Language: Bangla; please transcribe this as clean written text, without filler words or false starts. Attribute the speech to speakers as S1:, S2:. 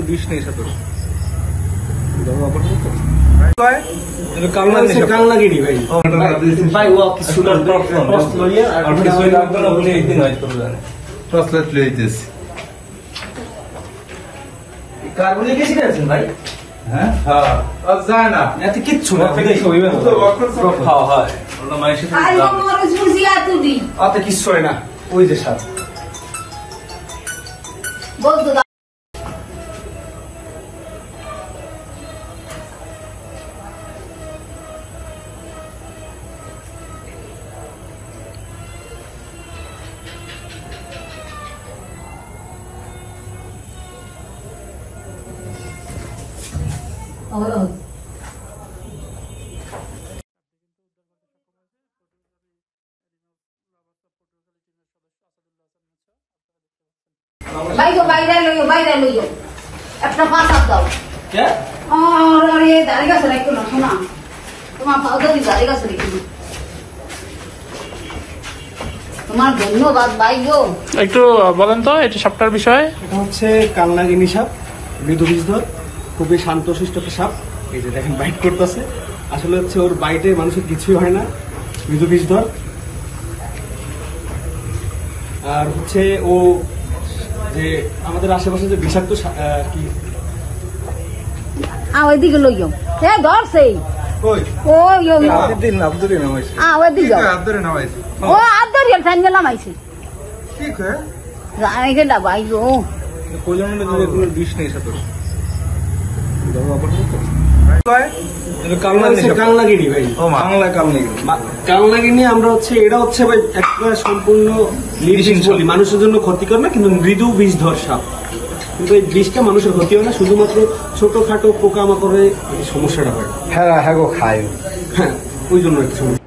S1: বিষ নেই সাথে
S2: কালনাগিরি ভাই ভাই ও কিছু
S3: টর্চলাইট লইতেছি
S2: কার্বনিক অ্যাসিড আছে ভাই
S3: হ্যাঁ হ্যাঁ যায় না
S2: এতে কিচ্ছু না
S1: খাওয়া হয় ওটা মায়ের সাথে
S2: অত কিচ্ছু হয় না ওই যে সাপ
S4: বলতো বাইরে লইও একটা পাঁচ দাও
S2: কে
S4: আরে দাঁড়িয়ে গেছে রাখো না শোনা তোমার পাউডার দাঁড়িয়ে গেছে রেখে তোমার ধন্যবাদ ভাই গো।
S5: একটু বলেন তো এটা সাপটার বিষয়ে।
S2: এটা হচ্ছে কালনাগিনী সাপ, মৃদু বিষধর, খুবই শান্তশিষ্ট একটা সাপ। এই যে দেখেন বাইট করতেছে, আসলে হচ্ছে ওর বাইটে মানুষের কিছুই হয় না, মৃদু বিষধর। আর হচ্ছে ও যে আমাদের আশেপাশে যে বিষাক্ত কি
S4: ওইদিকে লইও এ ধরছে
S3: আব্দুরি নামাইছে
S4: ওইদিকে
S3: আব্দুরি নামাইছে
S4: ও আদর গেল ফাইন গেলাম আইছে
S3: ঠিক হ্যাঁ
S4: জানাই গেলা ভাই গো
S1: বিষ নেই সাথে
S2: কালনাগিরি ভাই কালনাগিনি আমরা হচ্ছে এটা হচ্ছে ভাই একটা সম্পূর্ণ নির্বিষ বলি, মানুষের জন্য ক্ষতিকর না, কিন্তু মৃদু বিষধর সাপ। কিন্তু এই বিষটা মানুষের ক্ষতি হয় না, শুধুমাত্র ছোটখাটো পোকামাকড়ে সমস্যাটা হয়।
S3: হ্যাঁ হ্যাঁ গো খায়
S2: হ্যাঁ ওই জন্য একটা সমস্যা।